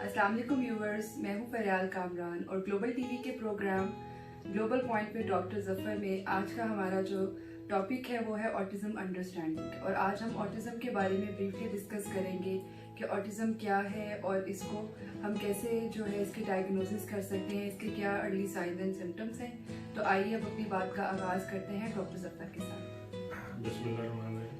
अस्सलाम वालेकुम व्यूवर्स, मैं हूं फरियाल कामरान और ग्लोबल टीवी के प्रोग्राम ग्लोबल पॉइंट में डॉक्टर जफर में आज का हमारा जो टॉपिक है वो है ऑटिज्म अंडरस्टैंडिंग। और आज हम ऑटिज्म के बारे में ब्रीफली डिस्कस करेंगे कि ऑटिज्म क्या है और इसको हम कैसे जो है इसकी डायग्नोसिस कर सकते हैं, इसके क्या अर्ली साइंस एंड सिम्टम्स हैं। तो आइए अब अपनी बात का आगाज़ करते हैं डॉक्टर जफर के साथ। बिस्मिल्लाहिर्रहमानिर्रहीम।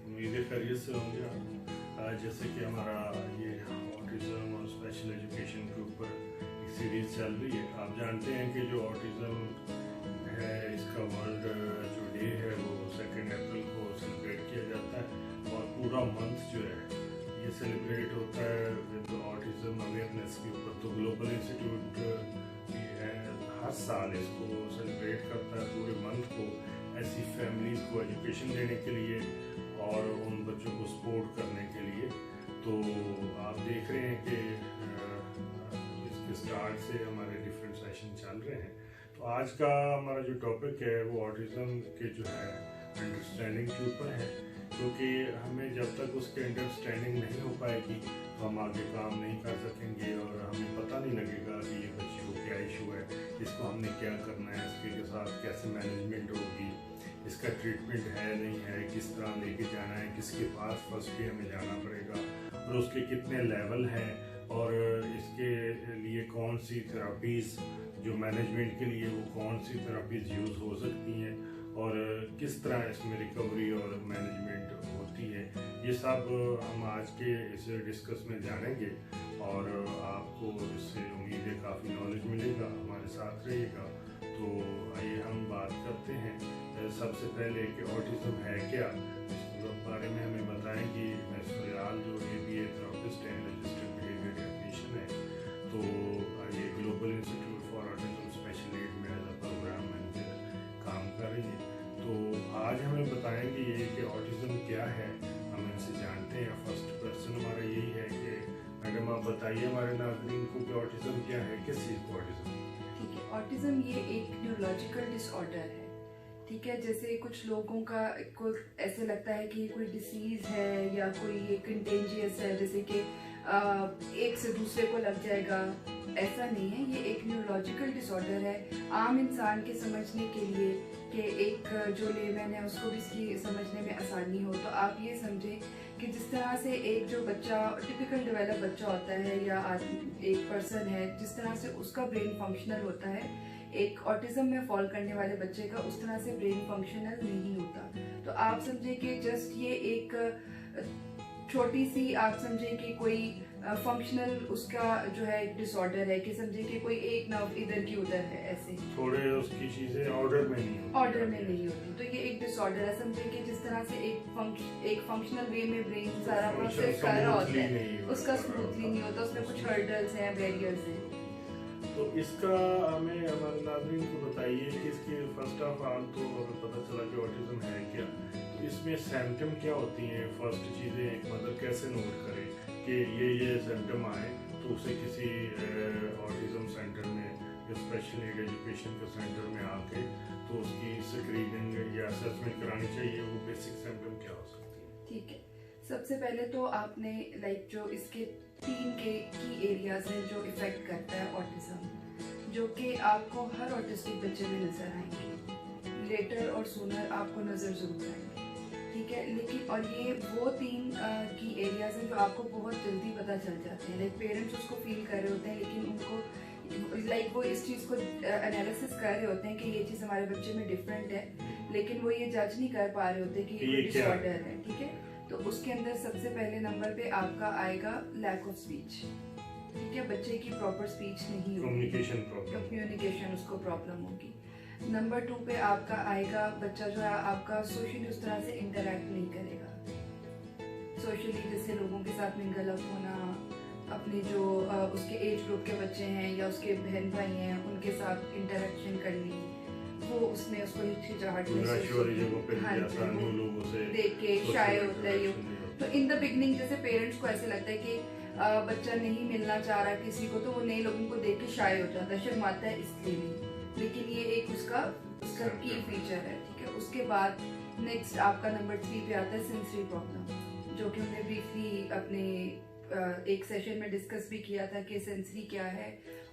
उम्मीद है खैरियत से होंगे आप। जैसे कि हमारा ये ऑटिज्म और स्पेशल एजुकेशन के ऊपर एक सीरीज चल रही है। आप जानते हैं कि जो ऑटिज्म है इसका वर्ल्ड जो डे है वो 2 अप्रैल को सेलिब्रेट किया जाता है और पूरा मंथ जो है ये सेलिब्रेट होता है विद ऑटिज्म अवेयरनेस के ऊपर। तो ग्लोबल इंस्टीट्यूट भी है, हर साल इसको सेलिब्रेट करता है पूरे मंथ को, ऐसी फैमिलीज़ को एजुकेशन देने के लिए और उन बच्चों को सपोर्ट करने के लिए। तो आप देख रहे हैं कि इसके स्टार्ट से हमारे डिफरेंट सेशन चल रहे हैं। तो आज का हमारा जो टॉपिक है वो ऑटिज्म के जो है अंडरस्टैंडिंग के ऊपर है, क्योंकि हमें जब तक उसके अंडरस्टैंडिंग नहीं हो पाएगी तो हम आगे काम नहीं कर सकेंगे और हमें पता नहीं लगेगा कि ये बच्चे को क्या इशू है, इसको हमने क्या करना है, इसके साथ कैसे मैनेजमेंट होगी, इसका ट्रीटमेंट है नहीं है, किस तरह लेके जाना है, किसके पास फर्स्ट डे हमें जाना पड़ेगा और उसके कितने लेवल हैं और इसके लिए कौन सी थेरापीज़ जो मैनेजमेंट के लिए वो कौन सी थेरापीज़ यूज़ हो सकती हैं और किस तरह इसमें रिकवरी और मैनेजमेंट होती है। ये सब हम आज के इस डिस्कस में जानेंगे और आपको इससे उम्मीद है काफ़ी नॉलेज मिलेगा। हमारे साथ रहिएगा। तो आइए हम बात करते हैं सबसे पहले कि ऑटिज्म है क्या, इसके बारे में हमें बताएंगी मिस फरियाल जो ABA थेरेपिस्ट है, रजिस्टर्ड बिहेवियर टेक्नीशियन है। तो ये global institute for autism special ed में एज अ प्रोग्राम मैनेजर काम कर रही है। तो आज हमें बताएंगे ये कि ऑटिज्म क्या है, हम इनसे जानते हैं। फर्स्ट क्वेश्चन हमारा यही है कि मैडम आप बताइए हमारे नाज़रीन को कि ऑटिज्म क्या है, किस चीज़ को ऑटिज्म? ठीक है, ऑटिज्म ये एक न्यूरोलॉजिकल डिसऑर्डर है। ठीक है, जैसे कुछ लोगों का को ऐसे लगता है कि कोई डिसीज है या कोई ये कंटेंजियस है, जैसे कि एक से दूसरे को लग जाएगा, ऐसा नहीं है। ये एक न्यूरोलॉजिकल डिसऑर्डर है। आम इंसान के समझने के लिए कि एक जो लेमैन है उसको भी इसकी समझने में आसानी हो, तो आप ये समझें कि जिस तरह से एक जो बच्चा टिपिकल डेवलप बच्चा होता है या एक पर्सन है, जिस तरह से उसका ब्रेन फंक्शनल होता है, एक ऑटिज्म में फॉल करने वाले बच्चे का उस तरह से ब्रेन फंक्शनल नहीं होता। तो आप समझे कि जस्ट ये एक छोटी सी आप समझे कि कोई फंक्शनल उसका जो है डिसऑर्डर है, कि समझे कि कोई एक नर्व इधर की उधर है, ऐसे थोड़े उसकी चीजें ऑर्डर में नहीं होती। तो ये एक डिसऑर्डर है। समझे कि जिस तरह से एक फंक्शनल वे में ब्रेन सारा प्रोसेस कर रहा होता है, उसका स्मूथली नहीं होता, उसमें कुछ हर्डल्स हैं, बैरियर्स हैं। तो इसका हमें हमारे नाज़रीन को बताइए कि इसके फर्स्ट ऑफ ऑल तो हमें पता चला कि ऑटिज्म है क्या, तो इसमें सिम्टम क्या होती हैं। फर्स्ट चीज़ें एक मदर कैसे नोट करे कि ये सिम्टम आए तो उसे किसी ऑटिज्म सेंटर में या स्पेशल एड एजुकेशन के सेंटर में आके तो उसकी स्क्रीनिंग या असेसमेंट करानी चाहिए। वो बेसिक सिम्टम क्या हो सकती है? ठीक है, सबसे पहले तो आपने जो इसके 3 की एरियाज हैं जो इफेक्ट करता है ऑटिज्म, जो कि आपको हर ऑटिस्टिक बच्चे में नजर आएंगे। लेटर और सूनर आपको नजर जरूर आएंगे। ठीक है, लेकिन और ये वो 3 की एरियाज हैं जो आपको बहुत जल्दी पता चल जाते हैं। पेरेंट्स उसको फील कर रहे होते हैं, लेकिन उनको वो इस चीज़ को एनालिसिस कर रहे होते हैं कि ये चीज़ हमारे बच्चे में डिफरेंट है, लेकिन वो ये जज नहीं कर पा रहे होते कि ये डिसऑर्डर है। ठीक है, तो उसके अंदर सबसे पहले नंबर पे आपका आएगा लैक ऑफ स्पीच। ठीक है, बच्चे की प्रॉपर स्पीच नहीं होगी, कम्युनिकेशन उसको प्रॉब्लम होगी। नंबर 2 पे आपका आएगा बच्चा जो है आपका सोशली उस तरह से इंटरेक्ट नहीं करेगा। सोशली जैसे लोगों के साथ मिंगल अप होना, अपने जो उसके एज ग्रुप के बच्चे हैं या उसके बहन भाई हैं उनके साथ इंटरेक्शन करनी, वो उसमें उसको हिचकिचाहट देख के शाय होता है ये। तो इन द बिगनिंग जैसे पेरेंट्स को ऐसे लगता है कि बच्चा नहीं मिलना चाह रहा किसी को, तो वो नए लोगों को देख के शाय हो जाता है, शर्माता है इसलिए नहीं, लेकिन ये एक उसका की फीचर है। ठीक है, उसके बाद नेक्स्ट आपका नंबर 3 पे आता है सेंसरी प्रॉब्लम, जो कि हमने ब्रीफली अपने एक सेशन में डिस्कस भी किया था कि सेंसरी क्या है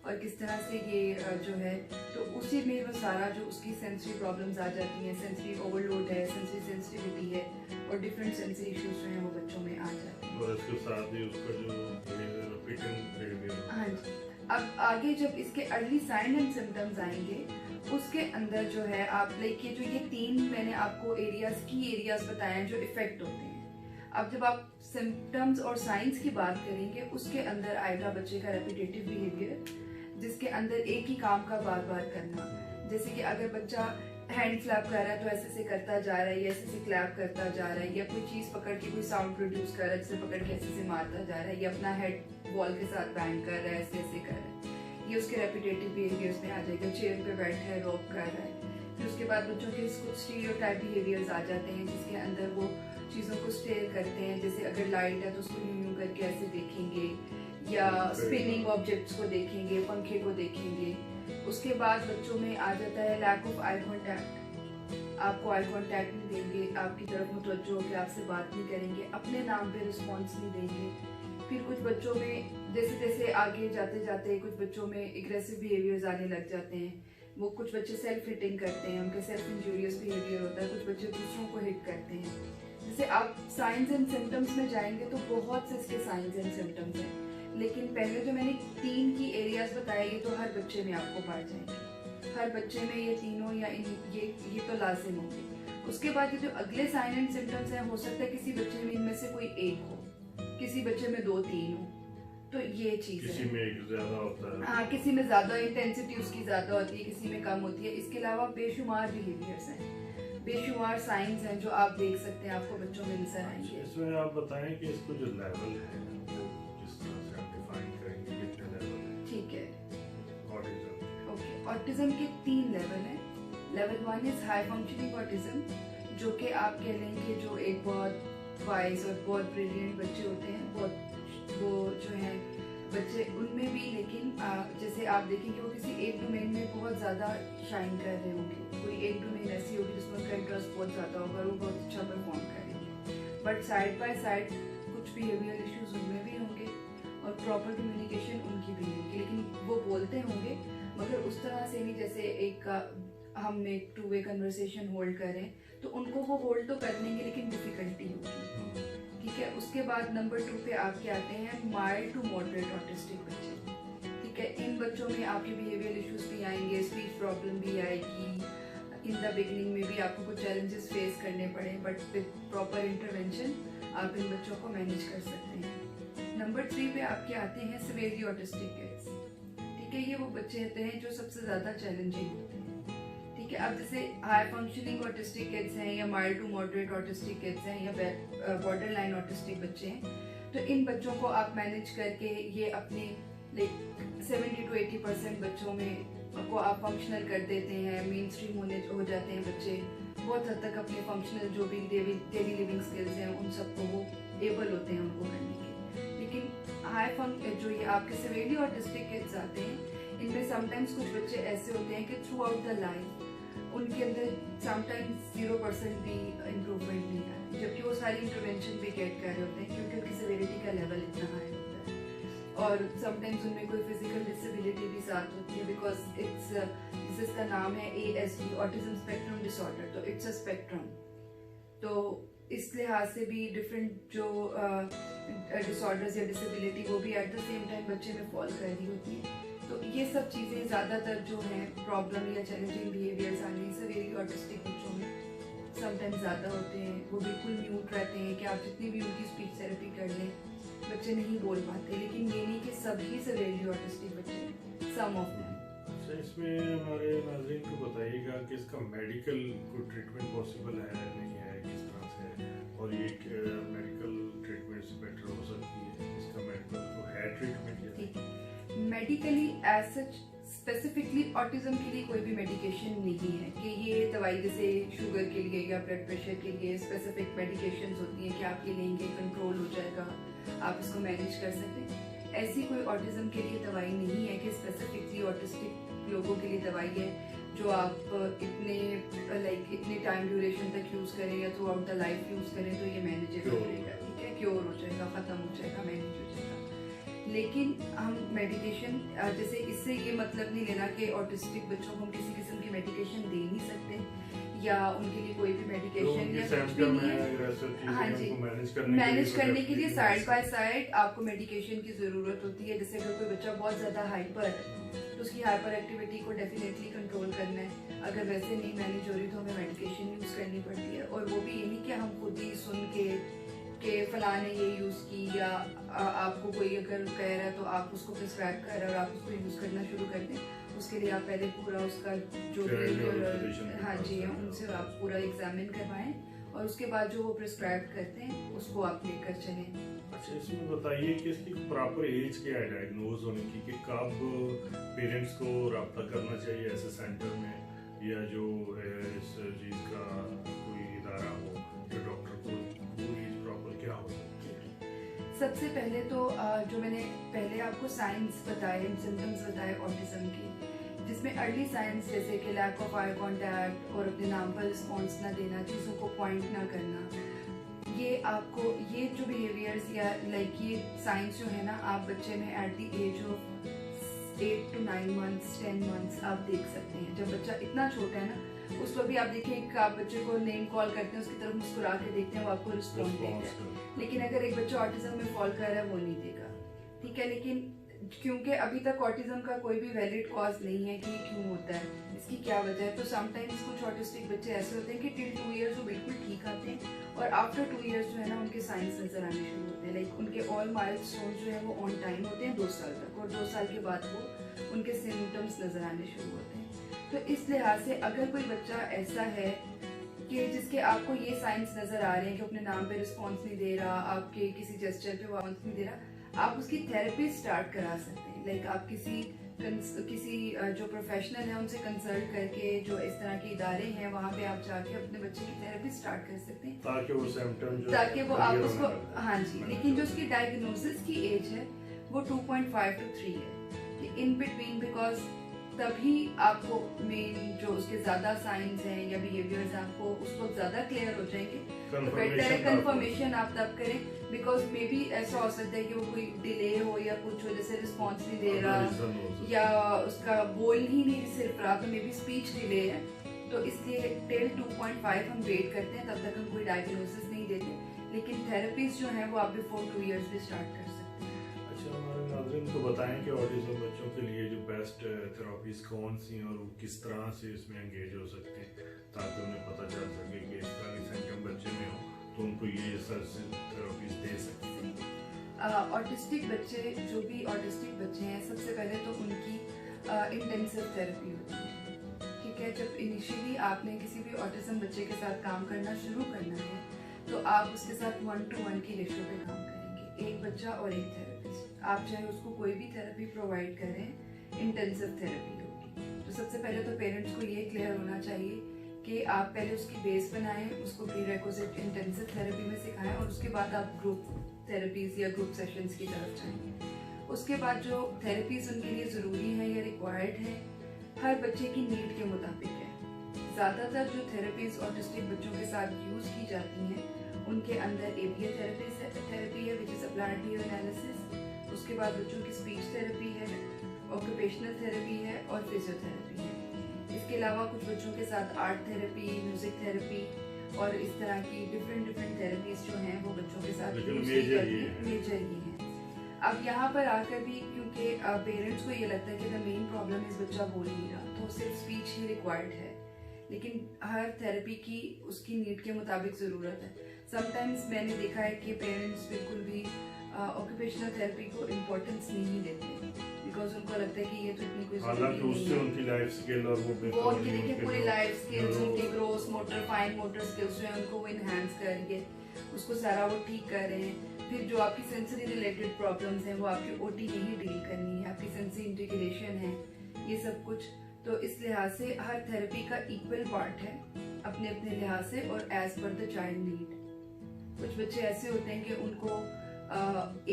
और किस तरह से ये जो है, तो उसी में वो सारा जो उसकी सेंसरी प्रॉब्लम्स आ जाती हैं, सेंसरी ओवरलोड है, सेंसरी सेंसिटिविटी है और डिफरेंट सेंसरी इश्यूज जो हैं वो बच्चों में आ जाते हैं। और इसके साथ ही उसका जो बिहेवियर, हाँ जी। अब आगे जब इसके अर्ली साइन एंड सिम्टम्स आएंगे, उसके अंदर जो है आप लाइक ये 3 मैंने आपको एरियाज बताए हैं जो इफेक्ट होते हैं। अब जब आप सिम्टम्स और साइंस की बात करेंगे, उसके अंदर आएगा बच्चे का रेपिटेटिव बिहेवियर, जिसके अंदर एक ही काम का बार बार करना। जैसे कि अगर बच्चा हैंड फ्लैप कर रहा है तो ऐसे से करता जा रहा है, या ऐसे से क्लैप करता जा रहा है, या कोई चीज़ पकड़ के कोई साउंड प्रोड्यूस कर रहा है, जैसे पकड़ के ऐसे से मारता जा रहा है, या अपना हेड वॉल के साथ बैंग कर रहा है, ऐसे ऐसे कर रहा है, ये उसके रेपिटेटिव बिहेवियर्स में आ जाएगा। चेयर पे बैठा है, रॉक कर रहा है। फिर उसके बाद बच्चों के कुछ स्टीरियोटाइप बिहेवियर्स आ जाते हैं, जिसके अंदर वो चीज़ों को स्टेयर करते हैं। जैसे अगर लाइट है तो उसको यूं यूं करके ऐसे देखेंगे, या स्पिनिंग ऑब्जेक्ट्स को देखेंगे, पंखे को देखेंगे। उसके बाद बच्चों में आ जाता है लैक ऑफ आई कॉन्टैक्ट। आपको आई कॉन्टैक्ट नहीं देंगे, आपकी तरफ मुतवज्जो होकर आपसे बात नहीं करेंगे, अपने नाम पे रिस्पॉन्स नहीं देंगे। फिर कुछ बच्चों में जैसे जैसे आगे जाते जाते कुछ बच्चों में एग्रेसिव बिहेवियर्स आने लग जाते हैं। वो कुछ बच्चे सेल्फ हिटिंग करते हैं, उनके सेल्फ इंजूरियस बिहेवियर होता है। कुछ बच्चे दूसरों को हिट करते हैं। जैसे आप साइंस एंड सिम्टम्स में जाएंगे तो बहुत से इसके साइंस एंड सिम्टम्स हैं, लेकिन पहले जो मैंने 3 की एरियाज बताए, ये तो हर बच्चे में आपको पाए जाएंगे। हर बच्चे में ये तीनों या ये तो लाजिम होंगे। उसके बाद ये जो अगले साइन एंड सिम्टम्स हैं, हो सकता है किसी बच्चे में इनमें से कोई एक हो, किसी बच्चे में 2-3 हो। तो ये चीज है, किसी में एक ज्यादा होता है, हाँ, किसी में ज्यादा इंटेंसिटी उसकी ज्यादा होती है, किसी में कम होती है। इसके अलावा बेशुमार बिहेवियर्स हैं, बेशुमार साइंस हैं जो आप देख सकते हैं, आपको बच्चों में नजर आएंगे। इसमें आप बताएं कि इसको जो लेवल है वो किस तरह से आप डिफाइन करेंगे, कितने लेवल है? ठीक है, ऑटिज्म। ओके। ऑटिज्म के 3 लेवल हैं। Level 1 is high functioning autism, जो कि आप कह लें कि जो एक बहुत वाइज और बहुत ब्रिलियंट बच्चे होते हैं, बहुत वो जो है बच्चे उनमें भी, लेकिन जैसे आप देखेंगे वो किसी एक डोमेन में बहुत ज़्यादा शाइन कर रहे होंगे। कोई एक डोमेन ऐसी होगी जिसमें उनका इंटरेस्ट बहुत ज़्यादा होगा, वो बहुत अच्छा परफॉर्म करेंगे। बट साइड बाय साइड कुछ बिहेवियर इश्यूज उनमें भी होंगे और प्रॉपर कम्युनिकेशन उनकी भी होगी, लेकिन वो बोलते होंगे मगर उस तरह से नहीं जैसे हम एक 2 वे कन्वर्सेशन होल्ड करें तो उनको वो होल्ड तो कर लेंगे, लेकिन डिफिकल्टी होगी। ठीक है। उसके बाद नंबर 2 पे आपके आते हैं माइल्ड टू मॉडरेट ऑटिस्टिक बच्चे। ठीक है, इन बच्चों में आपके बिहेवियर इश्यूज भी आएंगे, स्पीच प्रॉब्लम भी आएगी। इन द बिगनिंग में भी आपको कुछ चैलेंजेस फेस करने पड़े, बट विद प्रॉपर इंटरवेंशन आप इन बच्चों को मैनेज कर सकते हैं। नंबर 3 पे आपके आते हैं सिवियरली ऑटिस्टिक किड्स। ठीक है, ये वो बच्चे होते हैं जो सबसे ज़्यादा चैलेंजिंग होते हैं। ठीक है, अब जैसे हाई फंक्शनिंग ऑटिस्टिक किड्स हैं, या mild to moderate autistic kids हैं, या बॉर्डर लाइन ऑटिस्टिक बच्चे हैं, तो इन बच्चों को आप मैनेज करके ये अपने लाइक 70 to 80% बच्चों में को आप फंक्शनल कर देते हैं, मेन स्ट्रीम हो जाते हैं बच्चे। बहुत हद तक अपने फंक्शनल जो भी डेली लिविंग स्किल्स हैं उन सबको वो एबल होते हैं उनको करने के। लेकिन हाई फंक जो ये आपके सिवियरली ऑटिस्टिक किड्स आते हैं, इनमें समटाइम्स कुछ बच्चे ऐसे होते हैं कि थ्रू आउट द लाइफ उनके अंदर समटाइम्स 0% भी इम्प्रूवमेंट नहीं है, जबकि वो सारी इंटरवेंशन भी गेट कर रहे होते हैं क्योंकि उनकी सिवियरिटी का लेवल इतना हाई होता है। और समटाइम्स उनमें कोई फिजिकल डिसेबिलिटी भी साथ होती है, बिकॉज इसका नाम है ASD, ऑटिज्म स्पेक्ट्रम डिसऑर्डर, तो इट्स अ स्पेक्ट्रम। तो इस लिहाज से भी डिफरेंट जो डिसऑर्डर्स या डिसेबिलिटी वो भी एट द सेम टाइम बच्चे में फॉल कर रही होती है। तो ये सब चीज़ें ज़्यादातर जो हैं प्रॉब्लम या चैलेंजिंग बिहेवियर्स आने सिवियरली ऑटिस्टिक बच्चों में समटाइम्स ज़्यादा होते हैं। वो बिल्कुल म्यूट रहते हैं कि आप जितनी भी उनकी स्पीच थेरेपी कर लें, बच्चे नहीं बोल पाते। लेकिन ये नहीं कि सभी सिवियरली ऑटिस्टिक बच्चे, सम ऑफ देम। अच्छा, इसमें हमारे नाज़रीन को बताइएगा कि इसका मेडिकल कोई ट्रीटमेंट पॉसिबल है नहीं है, किस तरह से, और ये मेडिकल ट्रीटमेंट से बेटर हो सकती है? इसका मेडिकल तो है ट्रीटमेंट या नहीं? Medically as such specifically autism के लिए कोई भी मेडिकेशन नहीं है कि ये दवाई जैसे शुगर के लिए या ब्लड प्रेशर के लिए स्पेसिफिक मेडिकेशंस होती हैं कि आप ये लेंगे कंट्रोल हो जाएगा, आप इसको मैनेज कर सकते हैं। ऐसी कोई ऑटिज्म के लिए दवाई नहीं है कि स्पेसिफिकली ऑटिस्टिक लोगों के लिए दवाई है जो आप इतने टाइम ड्यूरेशन तक यूज़ करें या through out the life use करें तो ये मैनेजेबल रहेगा। ठीक है, क्योर हो जाएगा, ख़त्म हो जाएगा, मैनेज हो जाएगा। लेकिन हम मेडिकेशन जैसे इससे ये मतलब नहीं लेना कि ऑटिस्टिक बच्चों को हम किसी किस्म की मेडिकेशन दे नहीं सकते या उनके लिए कोई भी मेडिकेशन या कुछ भी नहीं है। हाँ जी, मैनेज करने के लिए साइड बाय साइड आपको मेडिकेशन की ज़रूरत होती है। जैसे अगर कोई बच्चा बहुत ज़्यादा हाइपर है तो उसकी हाइपर एक्टिविटी को डेफिनेटली कंट्रोल करना है। अगर वैसे नहीं मैनेज हो रही तो हमें मेडिकेशन यूज़ करनी पड़ती है। और वो भी ये नहीं कि हम खुद ही सुन के फलां ने ये यूज़ की या आपको कोई अगर कह रहा है तो आप उसको प्रिस्क्राइब कर रहे हैं और आप उसको यूज़ करना शुरू कर दें। उसके लिए आप पहले पूरा उसका जो हाँ जी उनसे आप पूरा एग्जामिन करवाएं और उसके बाद जो वो प्रिस्क्राइब करते हैं उसको आप लेकर चलें। अच्छा, इसमें बताइए कि इसकी प्रॉपर एज क्या है डायग्नोज होने की, कि कब पेरेंट्स को रब्ता करना चाहिए ऐसे सेंटर में, या जो है इस चीज़ का कोई इदारा हो जो डॉक्टर को एज प्रॉपर क्या हो सकती है? सबसे पहले तो जो मैंने पहले आपको साइंस बताए, सिम्टम्स बताए ऑटिज्म की, जिसमें अर्ली साइंस जैसे कि लैक ऑफ आई कांटेक्ट और अपने नाम पर रिस्पॉन्स ना देना, चीज़ों को पॉइंट ना करना, ये आपको ये जो बिहेवियर्स या लाइक ये साइंस जो है ना आप बच्चे में at the age of 8 to 9 months 10 months आप देख सकते हैं। जब बच्चा इतना छोटा है ना उस वक्त भी आप देखें कि आप बच्चे को नेम कॉल करते हैं, उसकी तरफ मुस्कुरा के देखते हैं, वो आपको रिस्पॉन्ड देता है। लेकिन अगर एक बच्चा ऑटिज्म में फॉल कर रहा है वो नहीं देगा, ठीक है। लेकिन क्योंकि अभी तक ऑटिज्म का कोई भी वैलिड कॉज नहीं है कि क्यों होता है, इसकी क्या वजह है, तो समटाइम्स कुछ ऑटिस्टिक बच्चे ऐसे होते हैं कि टिल 2 years वो बिल्कुल ठीक आते हैं और आफ्टर 2 years जो है ना उनके साइंस नजर आने शुरू होते हैं। लाइक उनके ऑल माइलस्टोन जो है वो ऑन टाइम होते हैं 2 साल तक, और 2 साल के बाद वो उनके सिम्टम्स नजर आने शुरू होते हैं। तो इस लिहाज से अगर कोई बच्चा ऐसा है कि जिसके आपको ये साइंस नजर आ रहे हैं कि अपने नाम पे रिस्पॉन्स नहीं दे रहा, आपके किसी जेस्चर पे रिस्पॉन्स नहीं दे रहा, आप उसकी थेरेपी स्टार्ट करा सकते हैं। लाइक आप किसी जो प्रोफेशनल है उनसे कंसल्ट करके जो इस तरह के इदारे हैं वहाँ पे आप जाके अपने बच्चे की थेरेपी स्टार्ट कर सकते हैं ताकि वो सिम्टम जो ताकि वो आप उसको हाँ जी। लेकिन जो उसकी डायग्नोसिस की एज है वो 2.5 to 3 है, इन बिटवीन, बिकॉज तभी आपको मेन जो उसके ज्यादा साइंस हैं या बिहेवियर्स आपको उसको ज्यादा क्लियर हो जाएंगे। तो बेटर है कंफर्मेशन आप तब करें, बिकॉज मे बी ऐसा हो सकता है कि वो कोई डिले हो या कुछ हो, जैसे रिस्पॉन्स नहीं दे रहा या उसका बोल ही नहीं सिर्फ रहा, तो मे बी स्पीच डिले है। तो इसलिए टिल 2.5 हम वेट करते हैं, तब तक हम कोई डायग्नोसिस नहीं देते। लेकिन थेरेपीज जो है वो आप बिफोर 2 years भी स्टार्ट कर सकते हैं। अच्छा, हमारे नाज़रीन को बताएं कि ऑटिज्म बच्चों के लिए जो बेस्ट थेरेपीज कौन सी हैं और वो किस तरह से इसमें एंगेज हो सकते हैं, ताकि उन्हें पता चल सके कि इस तरह के सिम्टम बच्चे में हो तो उनको ये थेरेपीज दे सकते हैं। ऑटिस्टिक बच्चे जो भी ऑटिस्टिक बच्चे हैं, सबसे पहले तो उनकी इंटेंसिव थेरेपी होती है, ठीक है। जब इनिशियली आपने किसी भी ऑटिज्म बच्चे के साथ काम करना शुरू करना है तो आप उसके साथ 1-to-1 की रेशो पे काम करेंगे, एक बच्चा और एक थेरेपिस्ट। आप चाहे उसको कोई भी थेरेपी प्रोवाइड करें, इंटेंसिव थेरेपी होगी। तो सबसे पहले तो पेरेंट्स को ये क्लियर होना चाहिए कि आप पहले उसकी बेस बनाएं, उसको प्रीरेक्विजिट इंटेंसिव थेरेपी में सिखाएं और उसके बाद आप ग्रुप थेरेपीज या ग्रुप सेशंस की तरफ जाएं। उसके बाद जो थेरेपीज उनके लिए ज़रूरी है या रिक्वायर्ड है, हर बच्चे की नीड के मुताबिक है। ज़्यादातर जो थेरेपीज ऑटिस्टिक बच्चों के साथ यूज़ की जाती हैं उनके अंदर ABA थेरेपी है which is applied behaviour analysis. उसके बाद बच्चों की स्पीच थेरेपी है, ऑक्यूपेशनल थेरेपी है और फिजियोथेरेपी है। इसके अलावा कुछ बच्चों के साथ आर्ट थेरेपी, म्यूजिक थेरेपी और इस तरह की डिफरेंट थेरेपीज जो हैं वो बच्चों के साथ मेजर ही है। अब यहाँ पर आकर भी क्योंकि पेरेंट्स को ये लगता है कि द मेन प्रॉब्लम इस बच्चा बोल नहीं रहा, तो सिर्फ स्पीच ही रिक्वायर्ड है, लेकिन हर थेरेपी की उसकी नीड के मुताबिक ज़रूरत है। समटाइम्स मैंने देखा है कि पेरेंट्स बिल्कुल भी ऑक्यूपेशनल थेरेपी को इम्पोर्टेंस नहीं देते, बिकॉज उनको लगता है कि ये तो इतनी कोई हालांकि उससे उनकी लाइफ स्किल और वो उनकी देखिए पूरी लाइफ स्किल्स, उनकी gross motor fine motor skills जो है उनको वो इन्हांस करेंगे, उसको सारा वो ठीक कर रहे हैं। फिर जो आपकी सेंसरी रिलेटेड प्रॉब्लम्स हैं वो आपकी OT में ही डील करनी है, आपकी सेंसरी इंटीग्रेशन है, ये सब कुछ। तो इस लिहाज से हर थेरेपी का इक्वल पार्ट है अपने अपने लिहाज से और as per the child need. कुछ बच्चे ऐसे होते हैं कि उनको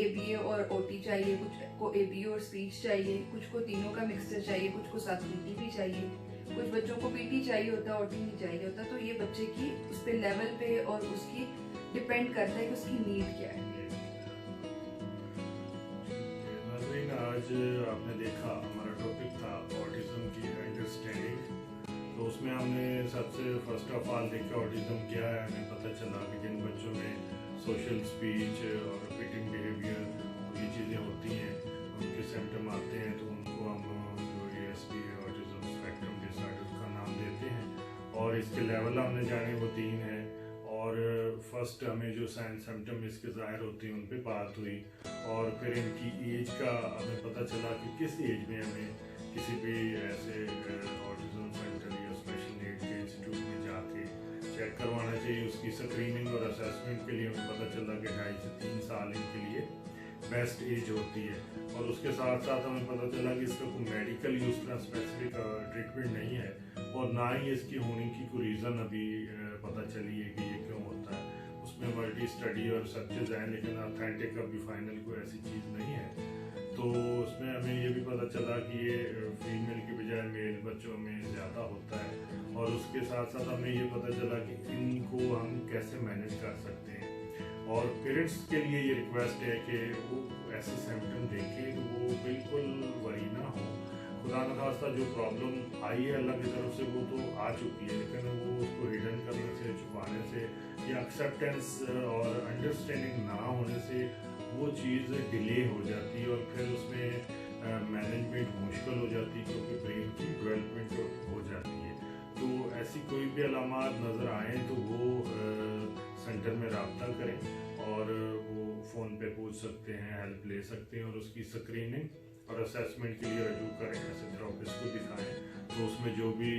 ABA और OT चाहिए, कुछ को ABA और स्पीच चाहिए, कुछ को तीनों का मिक्सचर चाहिए, कुछ को साथ PT भी चाहिए, कुछ बच्चों को PT चाहिए होता है, OT नहीं चाहिए होता। तो ये बच्चे की उस पे लेवल पे और उसकी डिपेंड करता है कि उसकी नीड क्या है। आज आपने देखा हमारा टॉपिक था ऑटिज्म की अंडरस्टैंडिंग। तो उसमें हमने सबसे फर्स्ट ऑफ ऑल देखा ऑटिज्म क्या है। हमें पता चला कि जिन बच्चों में सोशल स्पीच और रिपीटिंग बिहेवियर ये चीज़ें होती हैं, उनके सिम्टम आते हैं, तो उनको हम जो ASD ऑटिज्म स्पेक्ट्रम डिसऑर्डर का नाम देते हैं। और इसके लेवल हमने जाने वो 3 हैं। और फर्स्ट हमें जो साइन सिम्टम इसके ज़ाहिर होते हैं उन पे बात हुई, और फिर इनकी एज का हमें पता चला कि किस एज में हमें किसी भी ऐसे ऑटिज्म सेंटर या स्पेशल नीड के इंस्टीट्यूट में जाके चेक करवाना चाहिए। उसकी स्क्रीनिंग और असेसमेंट के लिए हमें पता चला कि 2.5 से 3 साल इनके लिए बेस्ट एज होती है। और उसके साथ साथ हमें पता चला कि इसका कोई मेडिकल यूज का स्पेसिफिक ट्रीटमेंट नहीं है, और ना ही इसकी होने की कोई रीज़न अभी पता चली है कि ये क्यों होता है। उसमें मल्टी स्टडी और सर्चेज हैं, लेकिन ऑथेंटिक अभी फाइनल कोई ऐसी चीज़ नहीं है। तो उसमें हमें ये भी पता चला कि ये फीमेल के बजाय मेल बच्चों में ज़्यादा होता है। और उसके साथ साथ हमें ये पता चला कि इनको हम कैसे मैनेज कर सकते हैं। और पेरेंट्स के लिए ये रिक्वेस्ट है कि वो ऐसे सिम्टम देखें तो वो बिल्कुल वरी ना हो। खुदा न खास्ता जो प्रॉब्लम आई है अल्लाह की तरफ से वो तो आ चुकी है, लेकिन वो उसको हिडन करने से, छुपाने से या एक्सेप्टेंस और अंडरस्टैंडिंग ना होने से वो चीज़ डिले हो जाती है, और फिर उसमें मैनेजमेंट मुश्किल हो जाती है, क्योंकि ब्रेन की डेवलपमेंट हो जाती है। तो ऐसी कोई भी अलामात नज़र आए तो वो सेंटर में रब्ता करें, और वो फ़ोन पे पूछ सकते हैं, हेल्प ले सकते हैं, और उसकी स्क्रीनिंग और असेसमेंट के लिए रजू करें, ऐसे थेरेपिस्ट को दिखाएं। तो उसमें जो भी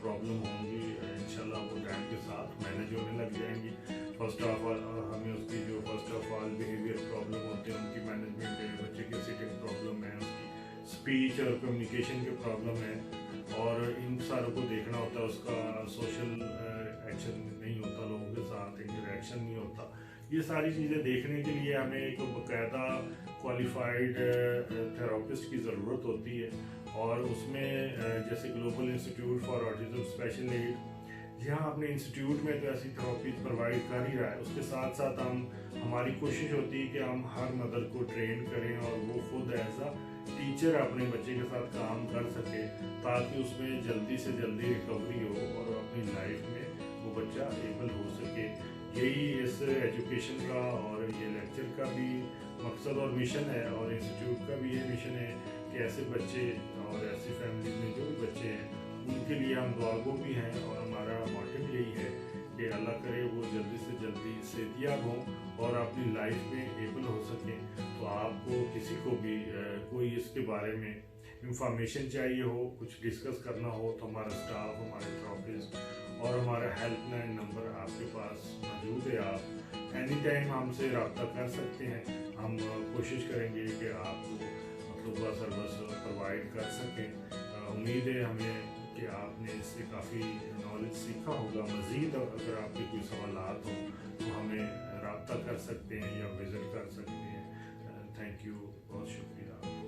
प्रॉब्लम होंगी इंशाल्लाह वो टाइम के साथ मैनेज होने लग जाएंगी। फर्स्ट ऑफ ऑल हमें उसकी जो first of all behaviour problem होती है उनकी मैनेजमेंट है, बच्चे की सिटिंग प्रॉब्लम है, उसकी स्पीच और कम्युनिकेशन की प्रॉब्लम है, और इन सारों को देखना होता है। उसका सोशल एक्शन नहीं होता, लोगों के साथ इंटरेक्शन नहीं होता। ये सारी चीज़ें देखने के लिए हमें एक बाकायदा क्वालिफाइड थेरेपिस्ट की ज़रूरत होती है। और उसमें जैसे global institute for autism special need, जहाँ अपने इंस्टीट्यूट में तो ऐसी थेरेपी प्रोवाइड कर ही रहा है, उसके साथ साथ हमारी कोशिश होती है कि हम हर मदर को ट्रेन करें और वो खुद एज अ टीचर अपने बच्चे के साथ काम कर सके, ताकि उसमें जल्दी से जल्दी रिकवरी हो और अपनी लाइफ में वो बच्चा एबल हो सके। यही इस एजुकेशन का और ये लेक्चर का भी मकसद और मिशन है, और इंस्टीट्यूट का भी ये मिशन है कि ऐसे बच्चे और ऐसी फैमिली में जो भी बच्चे हैं उनके लिए हम दुआगो भी हैं, और हमारा मोटिव यही है कि अल्लाह करे वो जल्दी से जल्दी सेहतियाब हों और अपनी लाइफ में एबल हो सकें। तो आपको किसी को भी कोई इसके बारे में इंफॉर्मेशन चाहिए हो, कुछ डिस्कस करना हो, तो हमारा स्टाफ, हमारे थेरेपिस्ट और हमारा हेल्पलाइन नंबर आपके पास मौजूद है। आप एनी टाइम हमसे रब्ता कर सकते हैं। हम कोशिश करेंगे कि आपको मतलूबा सर्विस प्रोवाइड कर सकें। उम्मीद है हमें कि आपने इससे काफ़ी नॉलेज सीखा होगा। मज़ीद अगर आपके कोई सवालात हों तो हमें रब्ता कर सकते हैं या विज़िट कर सकते हैं। थैंक यू, बहुत शुक्रिया।